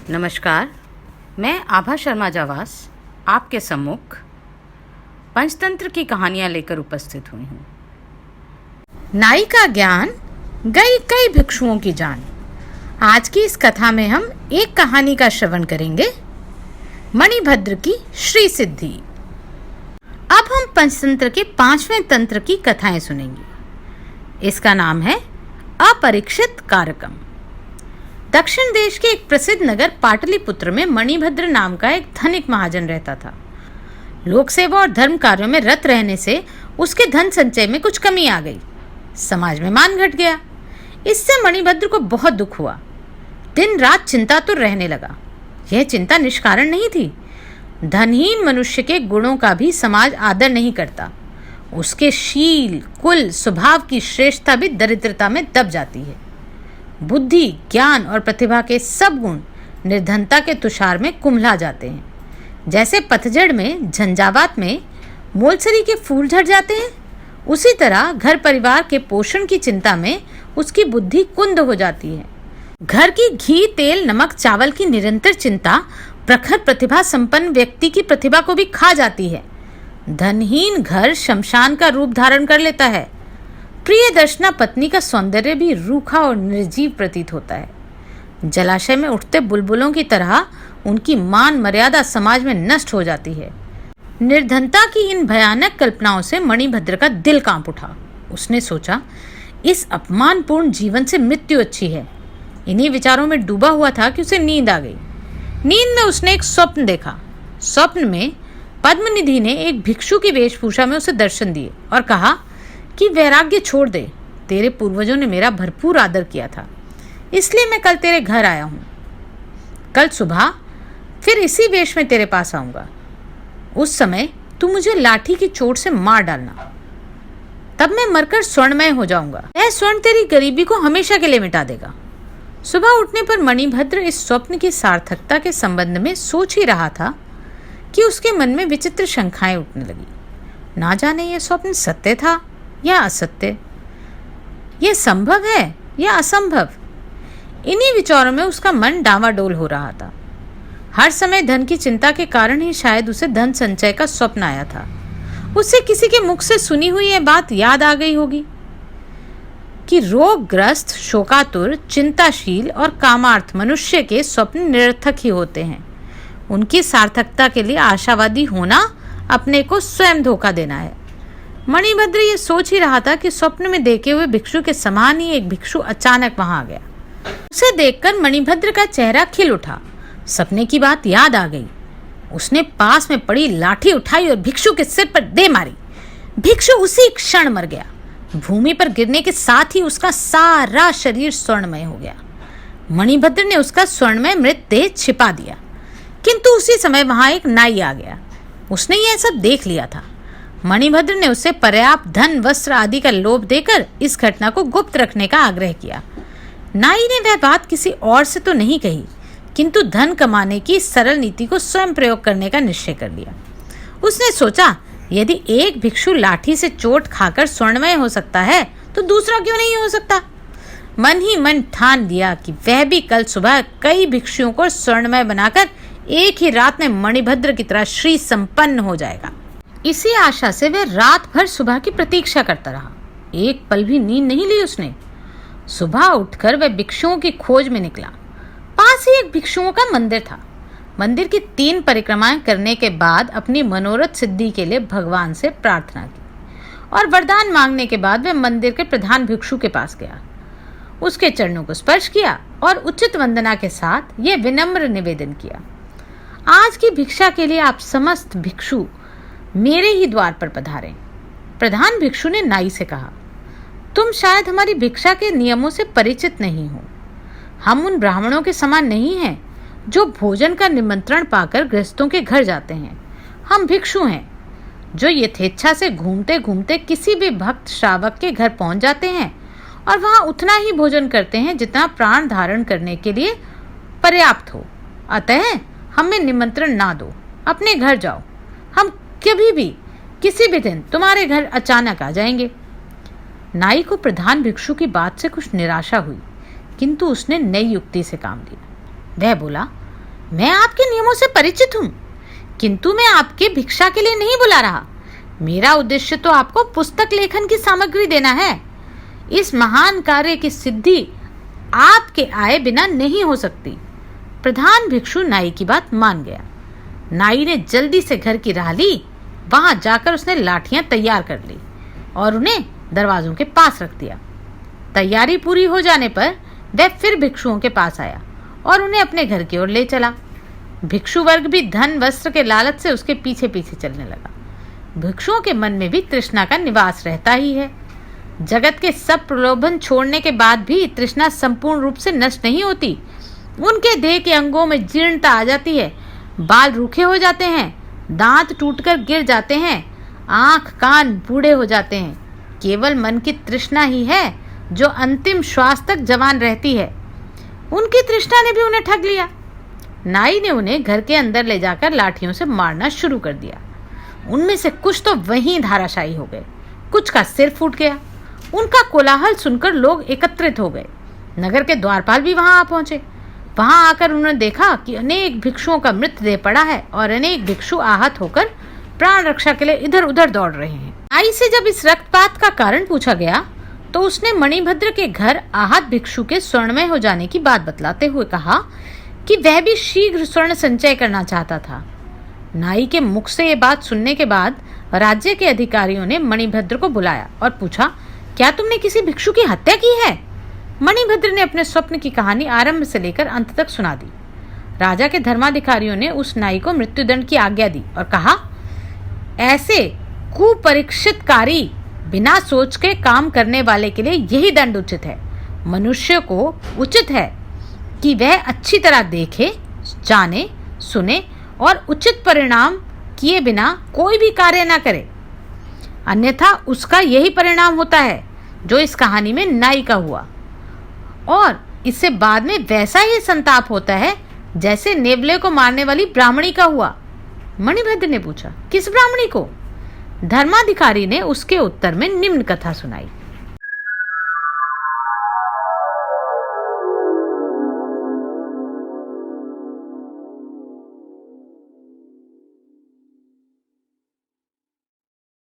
नमस्कार, मैं आभा शर्मा जावास आपके सम्मुख पंचतंत्र की कहानियाँ लेकर उपस्थित हुई हूँ। नाई का ज्ञान गई कई भिक्षुओं की जान। आज की इस कथा में हम एक कहानी का श्रवण करेंगे, मणिभद्र की श्री सिद्धि। अब हम पंचतंत्र के 5वें तंत्र की कथाएं सुनेंगे। इसका नाम है अपरीक्षित कारकम। दक्षिण देश के एक प्रसिद्ध नगर पाटलिपुत्र में मणिभद्र नाम का एक धनिक महाजन रहता था। लोक सेवा और धर्म कार्यों में रत रहने से उसके धन संचय में कुछ कमी आ गई। समाज में मान घट गया। इससे मणिभद्र को बहुत दुख हुआ। दिन रात चिंतातुर रहने लगा। यह चिंता निष्कारण नहीं थी। धनहीन मनुष्य के गुणों का भी समाज आदर नहीं करता। उसके शील, कुल, स्वभाव की श्रेष्ठता भी दरिद्रता में दब जाती है। बुद्धि, ज्ञान और प्रतिभा के सब गुण निर्धनता के तुषार में कुम्हला जाते हैं। जैसे पतझड़ में, झंझावात में मोलसरी के फूल झड़ जाते हैं, उसी तरह घर परिवार के पोषण की चिंता में उसकी बुद्धि कुंद हो जाती है। घर की घी, तेल, नमक, चावल की निरंतर चिंता प्रखर प्रतिभा संपन्न व्यक्ति की प्रतिभा को भी खा जाती है। धनहीन घर शमशान का रूप धारण कर लेता है। प्रिय दर्शना पत्नी का सौंदर्य भी रूखा और निर्जीव प्रतीत होता है। जलाशय में उठते बुलबुलों की तरह उनकी मान मर्यादा समाज में नष्ट हो जाती है। निर्धनता की इन भयानक कल्पनाओं से मणिभद्र का दिल कांप उठा। उसने सोचा, इस अपमानपूर्ण जीवन से मृत्यु अच्छी है। इन्हीं विचारों में डूबा हुआ था कि उसे नींद आ गई। नींद में उसने एक स्वप्न देखा। स्वप्न में पद्मनिधि ने एक भिक्षु की वेशभूषा में उसे दर्शन दिए और कहा कि वैराग्य छोड़ दे। तेरे पूर्वजों ने मेरा भरपूर आदर किया था, इसलिए मैं कल तेरे घर आया हूँ। कल सुबह फिर इसी वेश में तेरे पास आऊँगा। उस समय तू मुझे लाठी की चोट से मार डालना। तब मैं मरकर स्वर्णमय हो जाऊंगा। यह स्वर्ण तेरी गरीबी को हमेशा के लिए मिटा देगा। सुबह उठने पर मणिभद्र इस स्वप्न की सार्थकता के संबंध में सोच ही रहा था कि उसके मन में विचित्र शंकाएं उठने लगी। ना जाने यह स्वप्न सत्य था या असत्य, यह संभव है या असंभव। इन्हीं विचारों में उसका मन डावाडोल हो रहा था। हर समय धन की चिंता के कारण ही शायद उसे धन संचय का स्वप्न आया था। उसे किसी के मुख से सुनी हुई यह बात याद आ गई होगी कि रोगग्रस्त, शोकातुर, चिंताशील और कामार्थ मनुष्य के स्वप्न निरर्थक ही होते हैं। उनकी सार्थकता के लिए आशावादी होना अपने को स्वयं धोखा देना है। मणिभद्र ये सोच ही रहा था कि स्वप्न में देखे हुए भिक्षु के समान ही एक भिक्षु अचानक वहां आ गया। उसे देखकर मणिभद्र का चेहरा खिल उठा। सपने की बात याद आ गई। उसने पास में पड़ी लाठी उठाई और भिक्षु के सिर पर दे मारी। भिक्षु उसी क्षण मर गया। भूमि पर गिरने के साथ ही उसका सारा शरीर स्वर्णमय हो गया। मणिभद्र ने उसका स्वर्णमय मृतदेह छिपा दिया, किंतु उसी समय वहां एक नाई आ गया। उसने यह सब देख लिया था। मणिभद्र ने उसे पर्याप्त धन, वस्त्र आदि का लोभ देकर इस घटना को गुप्त रखने का आग्रह किया। नाई ने वह बात किसी और से तो नहीं कही, किंतु धन कमाने की सरल नीति को स्वयं प्रयोग करने का निश्चय कर लिया। उसने सोचा, यदि एक भिक्षु लाठी से चोट खाकर स्वर्णमय हो सकता है तो दूसरा क्यों नहीं हो सकता। मन ही मन ठान लिया कि वह भी कल सुबह कई भिक्षुओं को स्वर्णमय बनाकर एक ही रात में मणिभद्र की तरह श्री संपन्न हो जाएगा। इसी आशा से वह रात भर सुबह की प्रतीक्षा करता रहा। एक पल भी नींद नहीं ली उसने। सुबह उठकर वह भिक्षुओं की खोज में निकला। पास ही एक भिक्षुओं का मंदिर था। मंदिर की 3 परिक्रमाएं करने के बाद अपनी मनोरथ सिद्धि के लिए भगवान से प्रार्थना की और वरदान मांगने के बाद वह मंदिर के प्रधान भिक्षु के पास गया। उसके चरणों को स्पर्श किया और उचित वंदना के साथ यह विनम्र निवेदन किया, आज की भिक्षा के लिए आप समस्त भिक्षु मेरे ही द्वार पर पधारें। प्रधान भिक्षु ने नाई से कहा, तुम शायद हमारी भिक्षा के नियमों से परिचित नहीं हो। हम उन ब्राह्मणों के समान नहीं हैं जो भोजन का निमंत्रण पाकर गृहस्थों के घर जाते हैं। हम भिक्षु हैं जो यथेच्छा से घूमते घूमते किसी भी भक्त श्रावक के घर पहुंच जाते हैं और वहां उतना ही भोजन करते हैं जितना प्राण धारण करने के लिए पर्याप्त हो। अतः हमें निमंत्रण ना दो, अपने घर जाओ। हम कभी भी किसी भी दिन तुम्हारे घर अचानक आ जाएंगे। नाई को प्रधान भिक्षु की बात से कुछ निराशा हुई, किंतु उसने नई युक्ति से काम लिया। वह बोला, मैं आपके नियमों से परिचित हूँ, किंतु मैं आपके भिक्षा के लिए नहीं बुला रहा। मेरा उद्देश्य तो आपको पुस्तक लेखन की सामग्री देना है। इस महान कार्य की सिद्धि आपके आए बिना नहीं हो सकती। प्रधान भिक्षु नाई की बात मान गया। नाई ने जल्दी से घर की राह ली। वहां जाकर उसने लाठियां तैयार कर ली और उन्हें दरवाजों के पास रख दिया। तैयारी पूरी हो जाने पर वह फिर भिक्षुओं के पास आया और उन्हें अपने घर की ओर ले चला। भिक्षु वर्ग भी धन वस्त्र के लालच से उसके पीछे पीछे चलने लगा। भिक्षुओं के मन में भी तृष्णा का निवास रहता ही है। जगत के सब प्रलोभन छोड़ने के बाद भी तृष्णा संपूर्ण रूप से नष्ट नहीं होती। उनके देह के अंगों में जीर्णता आ जाती है, बाल रूखे हो जाते हैं, दांत टूटकर गिर जाते हैं, आंख कान बूढ़े हो जाते हैं। केवल मन की तृष्णा ही है जो अंतिम श्वास तक जवान रहती है। उनकी तृष्णा ने भी उन्हें ठग लिया। नाई ने उन्हें घर के अंदर ले जाकर लाठियों से मारना शुरू कर दिया। उनमें से कुछ तो वहीं धाराशायी हो गए, कुछ का सिर फूट गया। उनका कोलाहल सुनकर लोग एकत्रित हो गए। नगर के द्वारपाल भी वहां आ पहुंचे। वहां आकर उन्होंने देखा कि अनेक भिक्षुओं का मृतदेह पड़ा है और अनेक भिक्षु आहत होकर प्राण रक्षा के लिए इधर उधर दौड़ रहे हैं। नाई से जब इस रक्तपात का कारण पूछा गया तो उसने मणिभद्र के घर आहत भिक्षु के स्वर्णमय हो जाने की बात बतलाते हुए कहा कि वह भी शीघ्र स्वर्ण संचय करना चाहता था। नाई के मुख से ये बात सुनने के बाद राज्य के अधिकारियों ने मणिभद्र को बुलाया और पूछा, क्या तुमने किसी भिक्षु की हत्या की है? मणिभद्र ने अपने स्वप्न की कहानी आरंभ से लेकर अंत तक सुना दी। राजा के धर्माधिकारियों ने उस नाई को मृत्युदंड की आज्ञा दी और कहा, ऐसे कुपरीक्षितकारी बिना सोच के काम करने वाले के लिए यही दंड उचित है। मनुष्य को उचित है कि वह अच्छी तरह देखे, जाने, सुने और उचित परिणाम किए बिना कोई भी कार्य न करे, अन्यथा उसका यही परिणाम होता है जो इस कहानी में नाई का हुआ, और इससे बाद में वैसा ही संताप होता है जैसे नेवले को मारने वाली ब्राह्मणी का हुआ। मणिभद्र ने पूछा, किस ब्राह्मणी को? धर्माधिकारी ने उसके उत्तर में निम्न कथा सुनाई।